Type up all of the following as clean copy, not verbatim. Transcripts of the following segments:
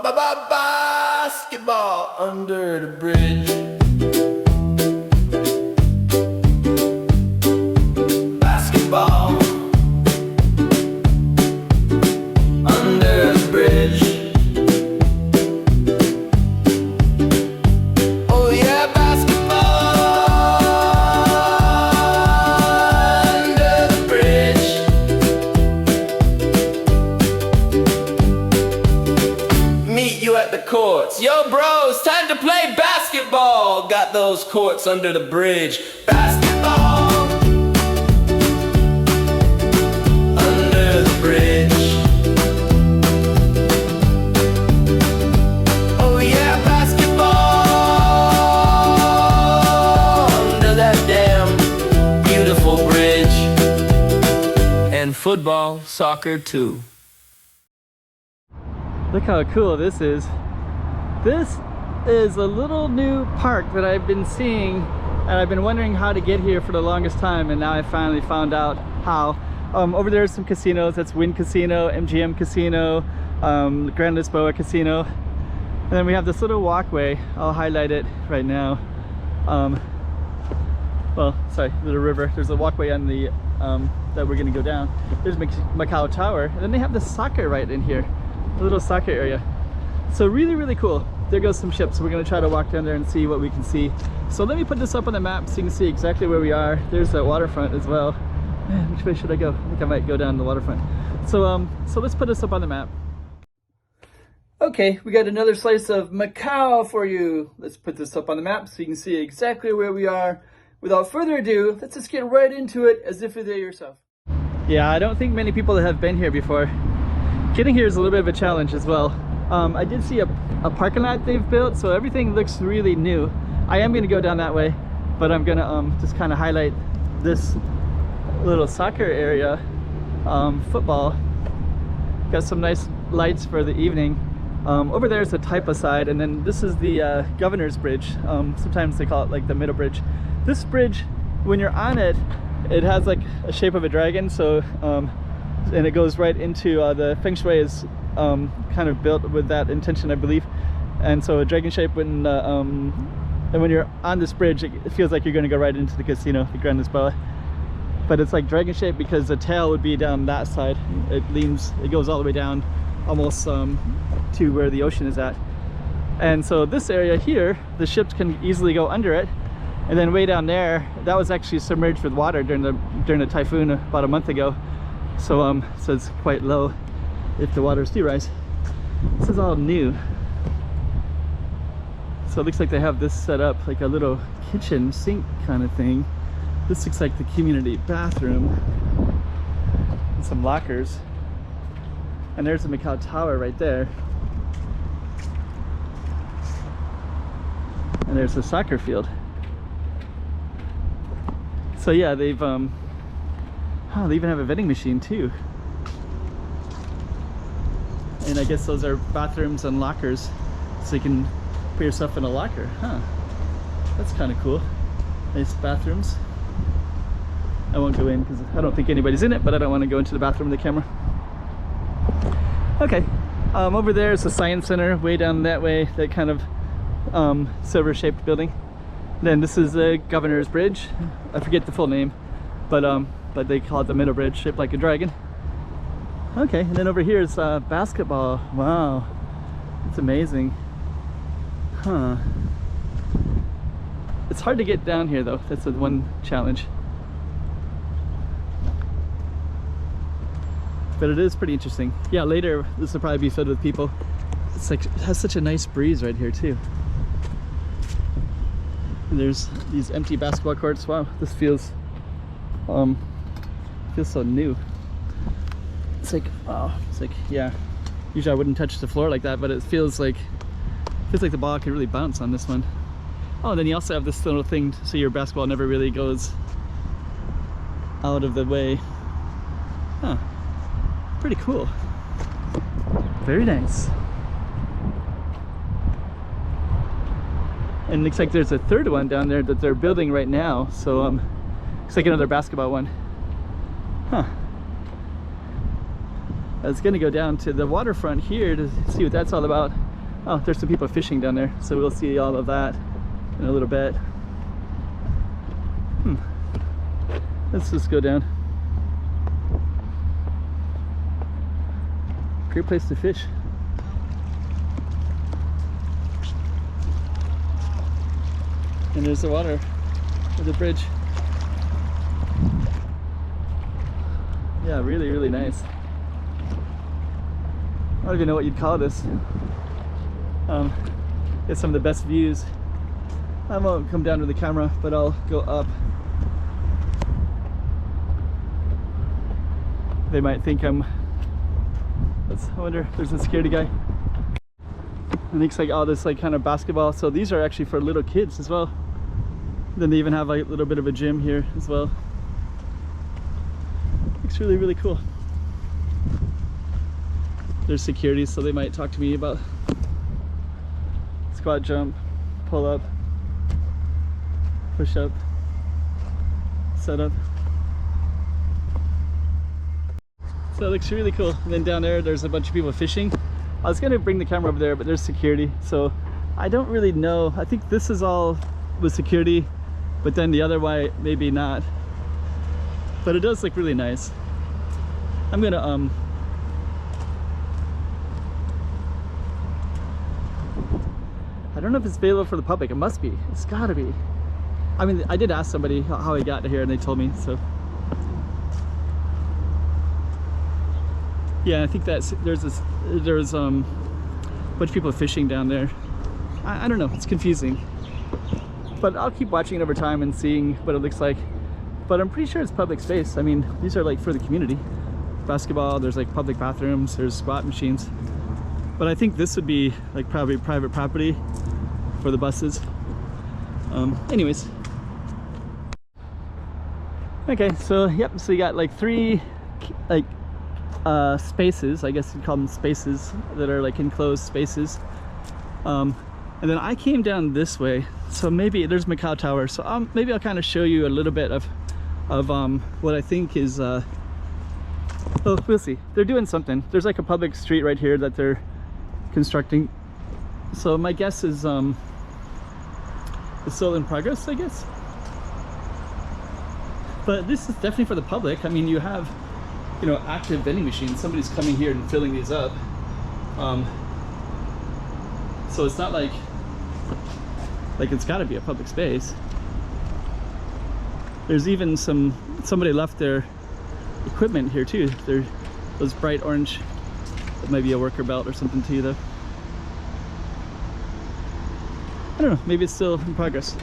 Basketball under the bridge. Basketball under the bridge. Oh yeah, basketball under the bridge. Meet you at the courts. Yo bros, time to play basketball. Got those courts under the bridge. Basketball under the bridge. Oh yeah, basketball under that damn beautiful bridge. And football, soccer too. Look how cool this is. This is a little new park that I've been seeing, and I've been wondering how to get here for the longest time, and now I finally found out how. Over there are some casinos. That's Wynn Casino, MGM Casino, Grand Lisboa Casino. And then we have this little walkway. I'll highlight it right now. Well, sorry, little river. There's a walkway on the that we're gonna go down. There's Macau Tower, and then they have the soccer right in here. A little soccer area. So really cool. There goes some ships. We're going to try to walk down there and see what we can see. So let me put this up on the map so you can see exactly where we are. There's the waterfront as well. Man, which way should I go? I think I might go down the waterfront. So let's put this up on the map. Okay, we got another slice of Macau for you. Let's put this up on the map so you can see exactly where we are. Without further ado, let's just get right into it as if you're there yourself. Yeah, I don't think many people have been here before. Getting here is a little bit of a challenge as well. I did see a parking lot they've built, so everything looks really new. I am going to go down that way, but I'm going to just kind of highlight this little soccer area, football. Got some nice lights for the evening. Over there is the Taipa side, and then this is the Governor's Bridge. Sometimes they call it like the middle bridge. This bridge, when you're on it, it has like a shape of a dragon, so and it goes right into the feng shui is kind of built with that intention, I believe. And so a dragon shape when and when you're on this bridge, it feels like you're going to go right into the casino, the Grand Lisboa. But it's like dragon shape because the tail would be down that side. It goes all the way down almost to where the ocean is at. And so this area here, the ships can easily go under it. And then way down there, that was actually submerged with water during the typhoon about a month ago. So so it's quite low if the waters do rise. This is all new. So it looks like they have this set up like a little kitchen sink kind of thing. This looks like the community bathroom. And some lockers. And there's the Macau Tower right there. And there's the soccer field. So yeah, they've oh, they even have a vending machine too. And I guess those are bathrooms and lockers, so you can put yourself in a locker. Huh, that's kind of cool. Nice bathrooms. I won't go in because I don't think anybody's in it, but I don't want to go into the bathroom with the camera. Okay, over there is the Science Center, way down that way, that kind of silver shaped building. Then this is the Governor's Bridge. I forget the full name, but they call it the middle bridge, shaped like a dragon. Okay, and then over here is basketball. Wow, it's amazing. Huh. It's hard to get down here though. That's the one challenge. But it is pretty interesting. Yeah, later this will probably be filled with people. It's like, it has such a nice breeze right here too. And there's these empty basketball courts. Wow, this feels so new. It's like, wow, it's like, yeah, usually I wouldn't touch the floor like that, but it feels like the ball can really bounce on this one. Oh, and then you also have this little thing so your basketball never really goes out of the way. Huh, pretty cool. Very nice. And it looks like there's a third one down there that they're building right now. So looks like another basketball one. Huh. I was gonna go down to the waterfront here to see what that's all about. Oh, there's some people fishing down there, so we'll see all of that in a little bit. Let's just go down. Great place to fish. And there's the water of the bridge. Yeah, really, really nice. I don't even know what you'd call this. It's some of the best views. I won't come down with the camera, but I'll go up. They might think I wonder if there's a security guy. It looks like all this like kind of basketball. So these are actually for little kids as well. Then they even have like a little bit of a gym here as well. Looks really, really cool. There's security, so they might talk to me about squat, jump, pull up, push up, set up. So it looks really cool. And then down there, there's a bunch of people fishing. I was gonna bring the camera over there, but there's security. So I don't really know. I think this is all with security, but then the other way, maybe not. But it does look really nice. I'm gonna, I don't know if it's available for the public. It must be. It's gotta be. I mean, I did ask somebody how he got to here and they told me, so. Yeah, I think that's, there's a bunch of people fishing down there. I don't know, it's confusing. But I'll keep watching it over time and seeing what it looks like. But I'm pretty sure it's public space. I mean, these are like for the community. Basketball, there's like public bathrooms, there's squat machines. But I think this would be like probably private property for the buses. Anyways. Okay, so yep, so you got like 3 like spaces, I guess you'd call them spaces, that are like enclosed spaces. And then I came down this way, so maybe there's Macau Tower. So maybe I'll kind of show you a little bit of what I think is oh, we'll see. They're doing something. There's like a public street right here that they're constructing. So my guess is it's still in progress, I guess. But this is definitely for the public. I mean, you have, you know, active vending machines. Somebody's coming here and filling these up. So it's not like it's got to be a public space. There's even somebody left their equipment here too. They're those bright orange. That might be a worker belt or something to you though. I don't know. Maybe it's still in progress.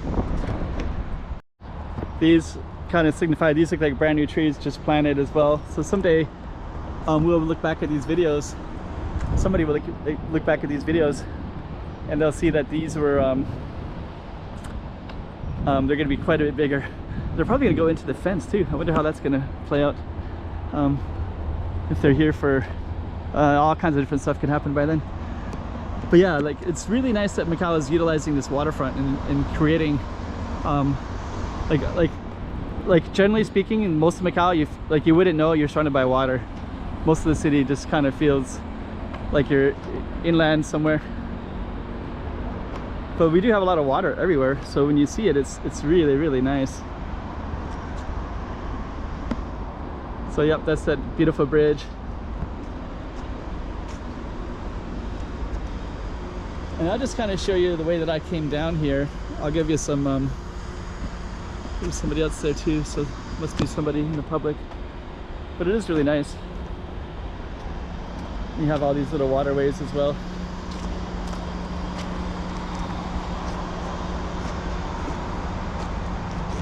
These kind of signify, these look like brand new trees just planted as well. So someday we'll look back at these videos. Somebody will look back at these videos and they'll see that these were they're going to be quite a bit bigger. They're probably going to go into the fence too. I wonder how that's going to play out. If they're here for all kinds of different stuff can happen by then. But yeah, like it's really nice that Macau is utilizing this waterfront and creating like generally speaking, in most of Macau, you wouldn't know you're surrounded by water. Most of the city just kind of feels like you're inland somewhere. But we do have a lot of water everywhere, so when you see it, it's really, really nice. So yep, that's that beautiful bridge. And I'll just kind of show you the way that I came down here. I'll give you some there's somebody else there too, so must be somebody in the public. But it is really nice. You have all these little waterways as well.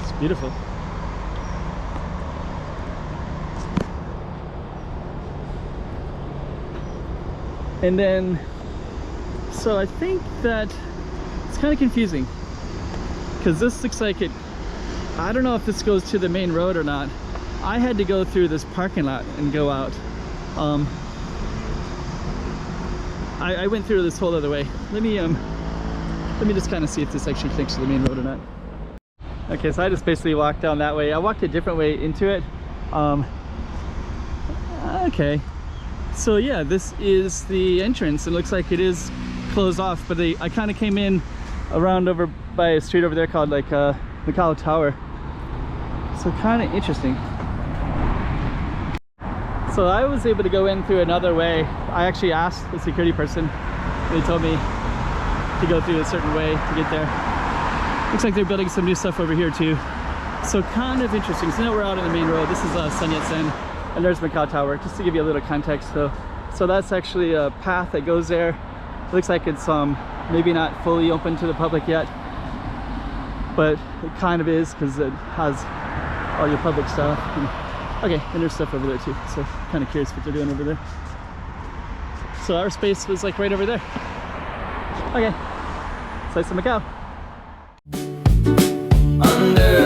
It's beautiful. And then, so I think that it's kind of confusing because this looks like it, I don't know if this goes to the main road or not. I had to go through this parking lot and go out. I went through this whole other way. Let me just kind of see if this actually connects to the main road or not. Okay, so I just basically walked down that way. I walked a different way into it. Okay, so yeah, this is the entrance. It looks like it is closed off, but I kind of came in around over by a street over there called like Macau Tower. So kind of interesting. So I was able to go in through another way. I actually asked the security person. They told me to go through a certain way to get there. Looks like they're building some new stuff over here too. So kind of interesting. So now we're out on the main road. This is Sun Yat-sen, and there's Macau Tower, just to give you a little context. So that's actually a path that goes there. It looks like it's maybe not fully open to the public yet, but it kind of is because it has all your public stuff. Okay, and there's stuff over there too. So kind of curious what they're doing over there. So our space was like right over there. Okay, so it's Macau. Under